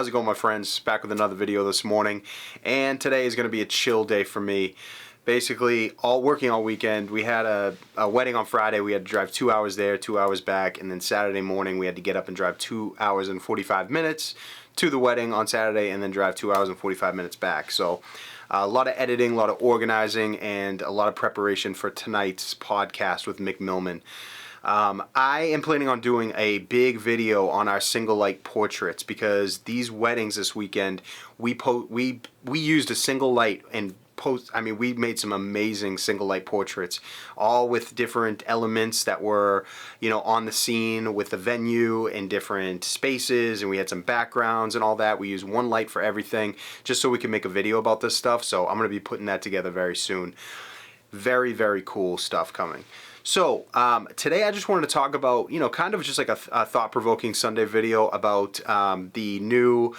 How's it going, my friends? Back with another video this morning, and today is going to be a chill day for me. Basically, working all weekend. We had a wedding on Friday. We had to drive 2 hours there, 2 hours back, and then Saturday morning we had to get up and drive 2 hours and 45 minutes to the wedding on Saturday, and then drive 2 hours and 45 minutes back. So a lot of editing, a lot of organizing, and a lot of preparation for tonight's podcast with Mick Millman. I am planning on doing a big video on our single light portraits because these weddings this weekend, we used a single light and we made some amazing single light portraits, all with different elements that were, on the scene with the venue in different spaces, and we had some backgrounds and all that. We used one light for everything just so we could make a video about this stuff. So I'm going to be putting that together very soon. Very, very cool stuff coming. So today I just wanted to talk about, kind of just like a thought-provoking Sunday video about the new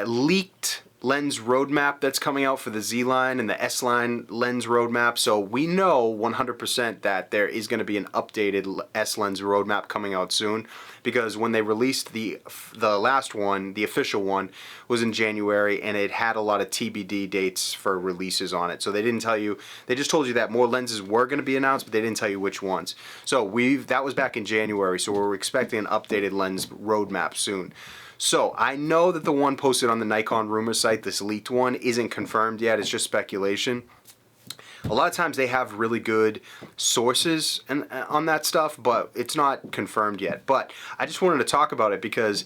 leaked lens roadmap that's coming out for the Z line and the S line lens roadmap. So we know 100% that there is going to be an updated S lens roadmap coming out soon, because when they released the last one, the official one, was in January, and it had a lot of TBD dates for releases on it. So they didn't tell you, they just told you that more lenses were going to be announced, but they didn't tell you which ones. So that was back in January, so we're expecting an updated lens roadmap soon. So I know that the one posted on the Nikon rumor site, this leaked one, isn't confirmed yet. It's just speculation. A lot of times they have really good sources on that stuff, but it's not confirmed yet. But I just wanted to talk about it because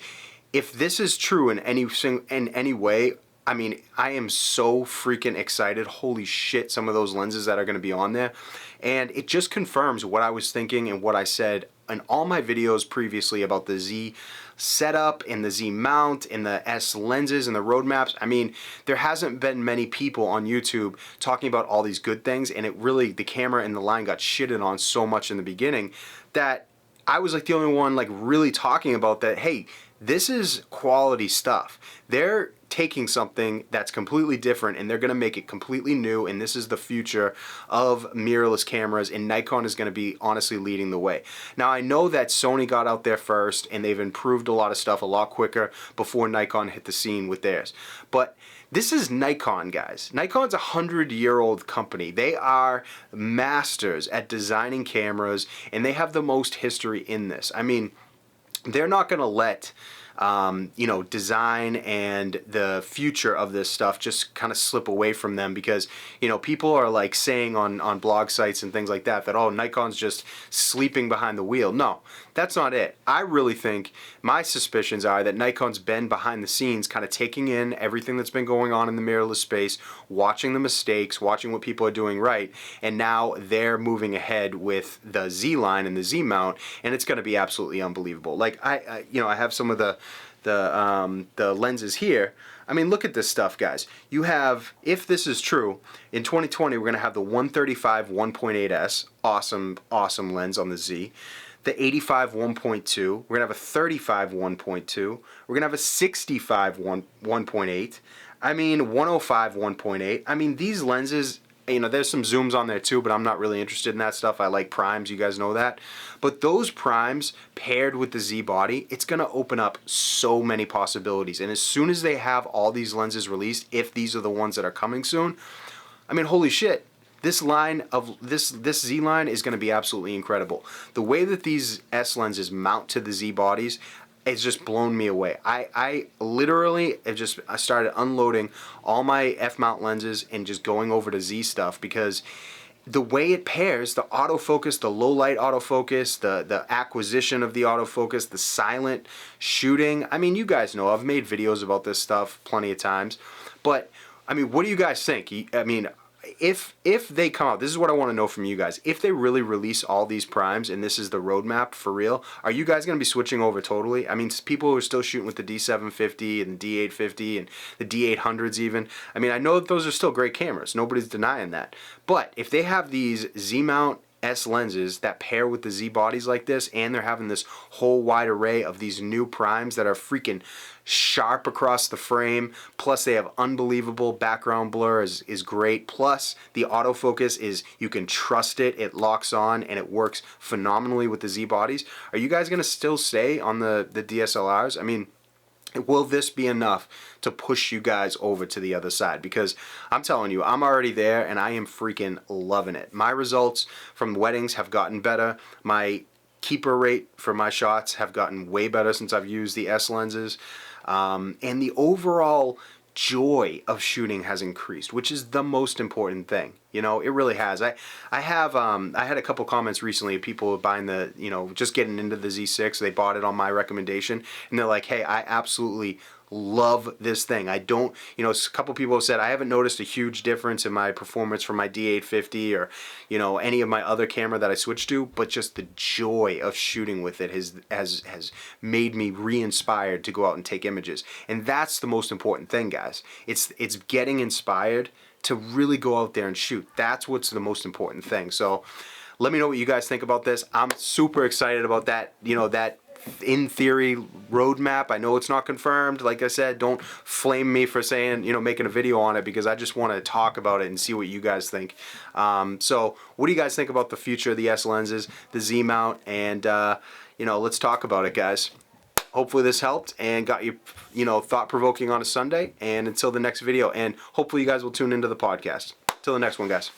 if this is true in any way, I mean, I am so freaking excited. Holy shit, some of those lenses that are going to be on there. And it just confirms what I was thinking and what I said in all my videos previously about the Z setup and the Z mount and the S lenses and the roadmaps. I mean, there hasn't been many people on YouTube talking about all these good things, and it really, the camera and the line got shitted on so much in the beginning that I was like the only one like really talking about that. Hey, this is quality stuff. They're taking something that's completely different and they're going to make it completely new, and this is the future of mirrorless cameras, and Nikon is going to be honestly leading the way. Now I know that Sony got out there first and they've improved a lot of stuff a lot quicker before Nikon hit the scene with theirs, but this is Nikon, guys. Nikon's a 100-year-old company. They are masters at designing cameras, and they have the most history in this. I mean, they're not going to let design and the future of this stuff just kind of slip away from them, because, people are like saying on blog sites and things like that, oh, Nikon's just sleeping behind the wheel. No, that's not it. I really think, my suspicions are that Nikon's been behind the scenes kind of taking in everything that's been going on in the mirrorless space, watching the mistakes, watching what people are doing right, and now they're moving ahead with the Z line and the Z mount, and it's going to be absolutely unbelievable. Like I have some of the lenses here. I mean, look at this stuff, guys. You have, if this is true, in 2020 we're going to have the 135 1.8s, awesome lens on the Z. The 85 1.2, we're going to have a 35 1.2, we're going to have a 65 1.8, I mean 105 1.8. I mean, these lenses, there's some zooms on there too, but I'm not really interested in that stuff. I like primes, you guys know that. But those primes paired with the Z body, it's going to open up so many possibilities. And as soon as they have all these lenses released, if these are the ones that are coming soon, I mean, holy shit. This line of this Z line is going to be absolutely incredible. The way that these S lenses mount to the Z bodies, it's just blown me away. I literally I started unloading all my F-mount lenses and just going over to Z stuff, because the way it pairs, the autofocus, the low light autofocus, the acquisition of the autofocus, the silent shooting. I mean, you guys know, I've made videos about this stuff plenty of times. But, I mean, what do you guys think? I mean, if they come out, this is what I want to know from you guys. If they really release all these primes and this is the roadmap for real, are you guys going to be switching over totally? I mean, people who are still shooting with the D750 and the D850 and the D800s even. I mean, I know that those are still great cameras. Nobody's denying that. But if they have these Z-mount S lenses that pair with the Z bodies like this, and they're having this whole wide array of these new primes that are freaking sharp across the frame, plus they have unbelievable background blur is great, plus the autofocus is, you can trust it, it locks on and it works phenomenally with the Z bodies. Are you guys going to still stay on the DSLRs? I mean, will this be enough to push you guys over to the other side? Because I'm telling you, I'm already there and I am freaking loving it. My results from weddings have gotten better. My keeper rate for my shots have gotten way better since I've used the S lenses. And the overall joy of shooting has increased, which is the most important thing. You know, it really has. I had a couple comments recently of people buying the, you know, just getting into the Z6. They bought it on my recommendation, and they're like, hey, I absolutely love this thing. I don't, you know, a couple people have said I haven't noticed a huge difference in my performance from my D850 or, you know, any of my other camera that I switched to, but just the joy of shooting with it has made me re-inspired to go out and take images. And that's the most important thing, guys. It's getting inspired to really go out there and shoot. That's what's the most important thing. So let me know what you guys think about this. I'm super excited about that, you know, that in theory roadmap. I know it's not confirmed. Like I said, don't flame me for saying, you know, making a video on it, because I just want to talk about it and see what you guys think. So what do you guys think about the future of the S lenses, the Z mount, and you know, let's talk about it, guys. Hopefully this helped and got you, you know, thought-provoking on a Sunday. And until the next video, and hopefully you guys will tune into the podcast. Till the next one, guys.